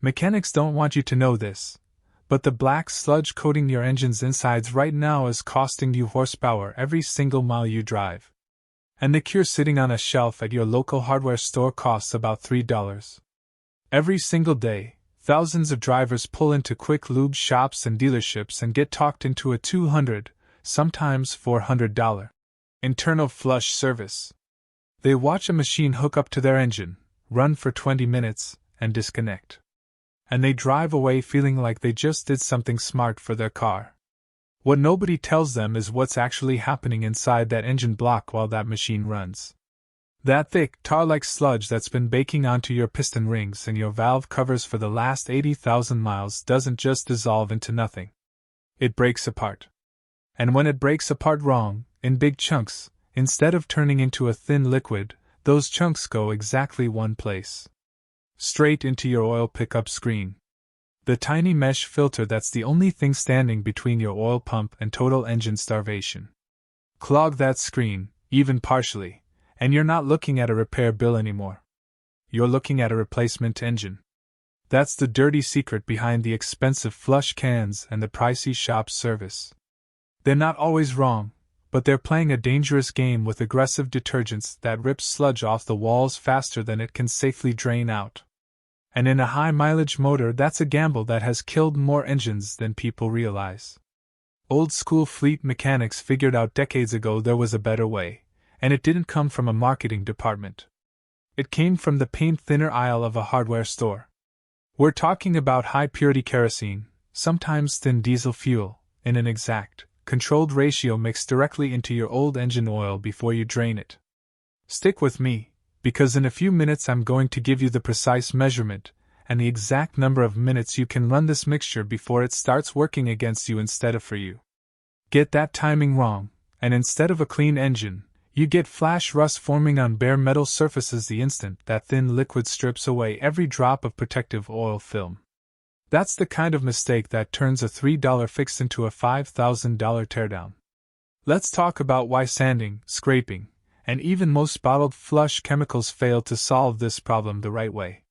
Mechanics don't want you to know this, but the black sludge coating your engine's insides right now is costing you horsepower every single mile you drive. And the cure sitting on a shelf at your local hardware store costs about $3. Every single day, thousands of drivers pull into quick lube shops and dealerships and get talked into a $200, sometimes $400 internal flush service. They watch a machine hook up to their engine, run for 20 minutes, and disconnect. And they drive away feeling like they just did something smart for their car. What nobody tells them is what's actually happening inside that engine block while that machine runs. That thick, tar-like sludge that's been baking onto your piston rings and your valve covers for the last 80,000 miles doesn't just dissolve into nothing. It breaks apart. And when it breaks apart wrong, in big chunks, instead of turning into a thin liquid, those chunks go exactly one place. Straight into your oil pickup screen. The tiny mesh filter that's the only thing standing between your oil pump and total engine starvation. Clog that screen, even partially, and you're not looking at a repair bill anymore. You're looking at a replacement engine. That's the dirty secret behind the expensive flush cans and the pricey shop service. They're not always wrong, but they're playing a dangerous game with aggressive detergents that rip sludge off the walls faster than it can safely drain out. And in a high-mileage motor, that's a gamble that has killed more engines than people realize. Old-school fleet mechanics figured out decades ago there was a better way, and it didn't come from a marketing department. It came from the paint thinner aisle of a hardware store. We're talking about high-purity kerosene, sometimes thin diesel fuel, in an exact, controlled ratio mixed directly into your old engine oil before you drain it. Stick with me, because in a few minutes I'm going to give you the precise measurement and the exact number of minutes you can run this mixture before it starts working against you instead of for you. Get that timing wrong, and instead of a clean engine, you get flash rust forming on bare metal surfaces the instant that thin liquid strips away every drop of protective oil film. That's the kind of mistake that turns a $3 fix into a $5,000 teardown. Let's talk about why sanding, scraping, and even most bottled flush chemicals fail to solve this problem the right way.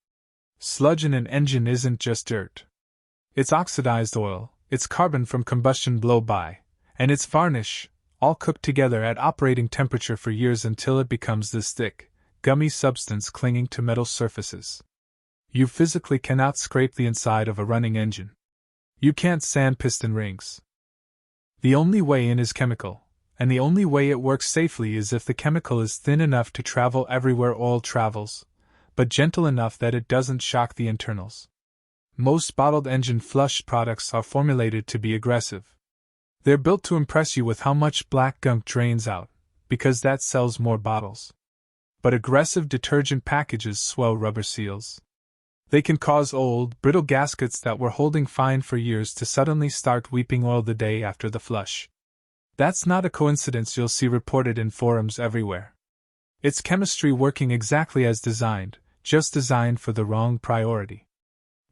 Sludge in an engine isn't just dirt. It's oxidized oil, it's carbon from combustion blow-by, and it's varnish, all cooked together at operating temperature for years until it becomes this thick, gummy substance clinging to metal surfaces. You physically cannot scrape the inside of a running engine. You can't sand piston rings. The only way in is chemical, and the only way it works safely is if the chemical is thin enough to travel everywhere oil travels, but gentle enough that it doesn't shock the internals. Most bottled engine flush products are formulated to be aggressive. They're built to impress you with how much black gunk drains out, because that sells more bottles. But aggressive detergent packages swell rubber seals. They can cause old, brittle gaskets that were holding fine for years to suddenly start weeping oil the day after the flush. That's not a coincidence you'll see reported in forums everywhere. It's chemistry working exactly as designed, just designed for the wrong priority.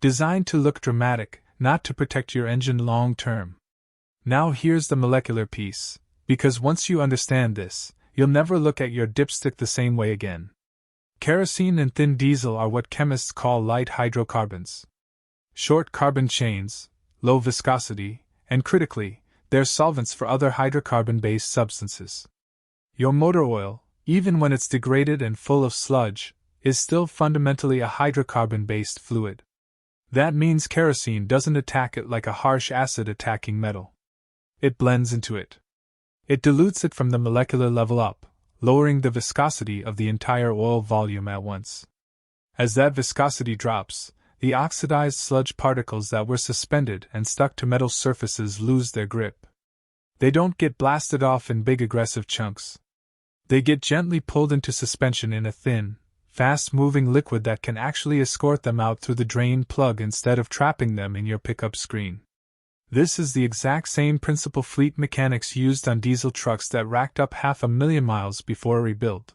Designed to look dramatic, not to protect your engine long term. Now here's the molecular piece, because once you understand this, you'll never look at your dipstick the same way again. Kerosene and thin diesel are what chemists call light hydrocarbons. Short carbon chains, low viscosity, and critically, they're solvents for other hydrocarbon-based substances. Your motor oil, even when it's degraded and full of sludge, is still fundamentally a hydrocarbon-based fluid. That means kerosene doesn't attack it like a harsh acid attacking metal. It blends into it. It dilutes it from the molecular level up, lowering the viscosity of the entire oil volume at once. As that viscosity drops, the oxidized sludge particles that were suspended and stuck to metal surfaces lose their grip. They don't get blasted off in big aggressive chunks. They get gently pulled into suspension in a thin, fast-moving liquid that can actually escort them out through the drain plug instead of trapping them in your pickup screen. This is the exact same principle fleet mechanics used on diesel trucks that racked up 500,000 miles before a rebuild.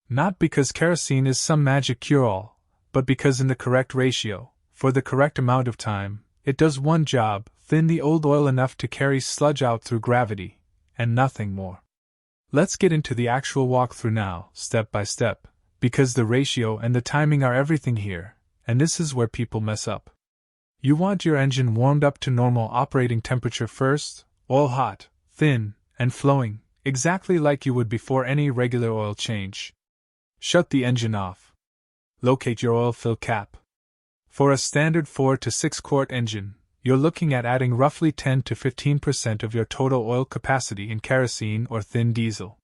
Not because kerosene is some magic cure-all, but because in the correct ratio, for the correct amount of time, it does one job: thin the old oil enough to carry sludge out through gravity, and nothing more. Let's get into the actual walkthrough now, step by step, because the ratio and the timing are everything here, and this is where people mess up. You want your engine warmed up to normal operating temperature first, oil hot, thin, and flowing, exactly like you would before any regular oil change. Shut the engine off. Locate your oil fill cap. For a standard 4 to 6 quart engine, you're looking at adding roughly 10 to 15% of your total oil capacity in kerosene or thin diesel.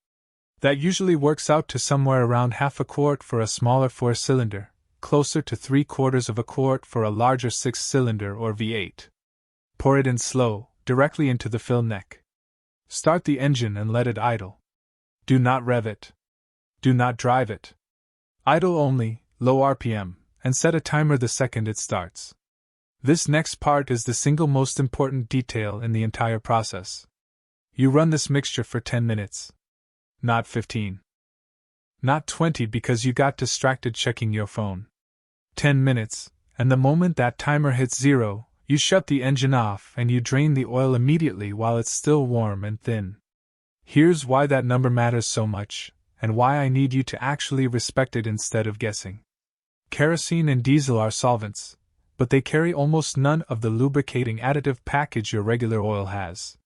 That usually works out to somewhere around half a quart for a smaller 4-cylinder, closer to 3/4 of a quart for a larger 6-cylinder or V8. Pour it in slow, directly into the fill neck. Start the engine and let it idle. Do not rev it. Do not drive it. Idle only, low RPM, and set a timer the second it starts. This next part is the single most important detail in the entire process. You run this mixture for 10 minutes. Not 15. Not 20 because you got distracted checking your phone. 10 minutes, and the moment that timer hits 0, you shut the engine off and you drain the oil immediately while it's still warm and thin. Here's why that number matters so much, and why I need you to actually respect it instead of guessing. Kerosene and diesel are solvents, but they carry almost none of the lubricating additive package your regular oil has.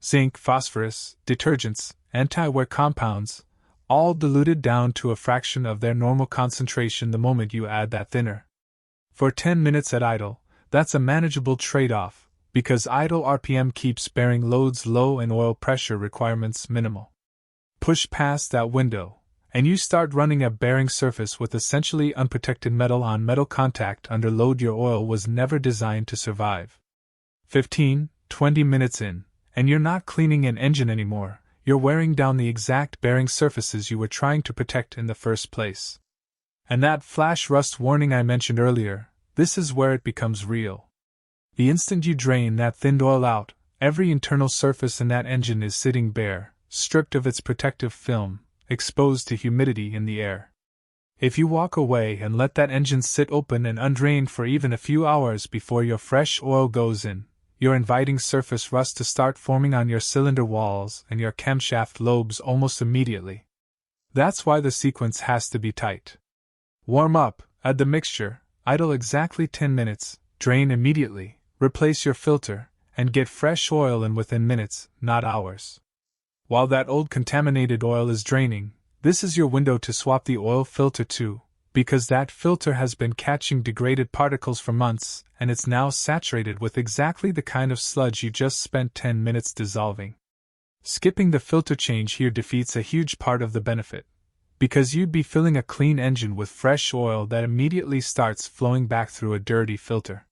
Zinc, phosphorus, detergents, anti-wear compounds, all diluted down to a fraction of their normal concentration the moment you add that thinner. For 10 minutes at idle, that's a manageable trade-off, because idle RPM keeps bearing loads low and oil pressure requirements minimal. Push past that window, and you start running a bearing surface with essentially unprotected metal-on-metal contact under load your oil was never designed to survive. 15-20 minutes in, and you're not cleaning an engine anymore, you're wearing down the exact bearing surfaces you were trying to protect in the first place. And that flash rust warning I mentioned earlier, this is where it becomes real. The instant you drain that thinned oil out, every internal surface in that engine is sitting bare, stripped of its protective film, exposed to humidity in the air. If you walk away and let that engine sit open and undrained for even a few hours before your fresh oil goes in, you're inviting surface rust to start forming on your cylinder walls and your camshaft lobes almost immediately. That's why the sequence has to be tight. Warm up, add the mixture, idle exactly 10 minutes, drain immediately, replace your filter, and get fresh oil in within minutes, not hours. While that old contaminated oil is draining, this is your window to swap the oil filter too, because that filter has been catching degraded particles for months, and it's now saturated with exactly the kind of sludge you just spent 10 minutes dissolving. Skipping the filter change here defeats a huge part of the benefit, because you'd be filling a clean engine with fresh oil that immediately starts flowing back through a dirty filter.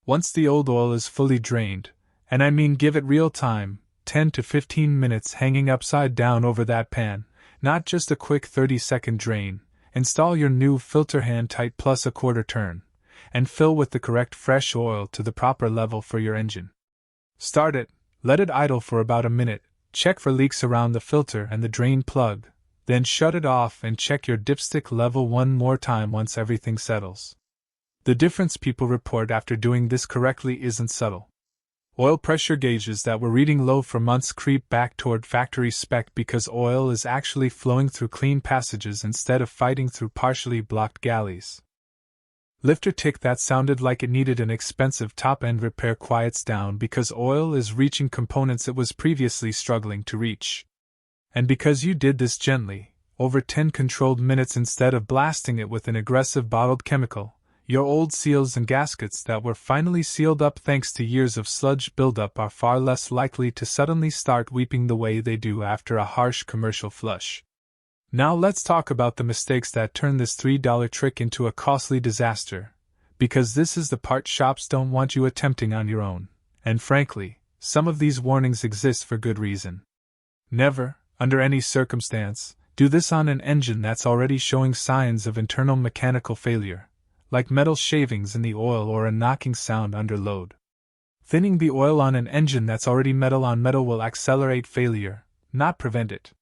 Once the old oil is fully drained, and I mean give it real time, 10 to 15 minutes hanging upside down over that pan, not just a quick 30-second drain, install your new filter hand tight plus a quarter turn, and fill with the correct fresh oil to the proper level for your engine. Start it, let it idle for about a minute, check for leaks around the filter and the drain plug, then shut it off and check your dipstick level one more time once everything settles. The difference people report after doing this correctly isn't subtle. Oil pressure gauges that were reading low for months creep back toward factory spec because oil is actually flowing through clean passages instead of fighting through partially blocked galleys. Lifter tick that sounded like it needed an expensive top-end repair quiets down because oil is reaching components it was previously struggling to reach. And because you did this gently, over 10 controlled minutes instead of blasting it with an aggressive bottled chemical, your old seals and gaskets that were finally sealed up thanks to years of sludge buildup are far less likely to suddenly start weeping the way they do after a harsh commercial flush. Now let's talk about the mistakes that turn this $3 trick into a costly disaster, because this is the part shops don't want you attempting on your own, and frankly, some of these warnings exist for good reason. Never, under any circumstance, do this on an engine that's already showing signs of internal mechanical failure, like metal shavings in the oil or a knocking sound under load. Thinning the oil on an engine that's already metal on metal will accelerate failure, not prevent it.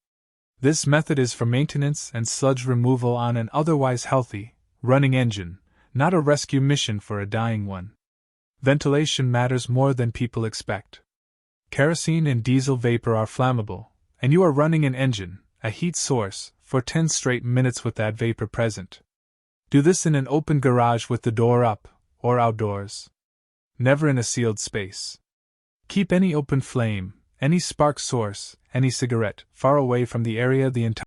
This method is for maintenance and sludge removal on an otherwise healthy, running engine, not a rescue mission for a dying one. Ventilation matters more than people expect. Kerosene and diesel vapor are flammable, and you are running an engine, a heat source, for 10 straight minutes with that vapor present. Do this in an open garage with the door up, or outdoors. Never in a sealed space. Keep any open flame, any spark source, any cigarette, far away from the area the entire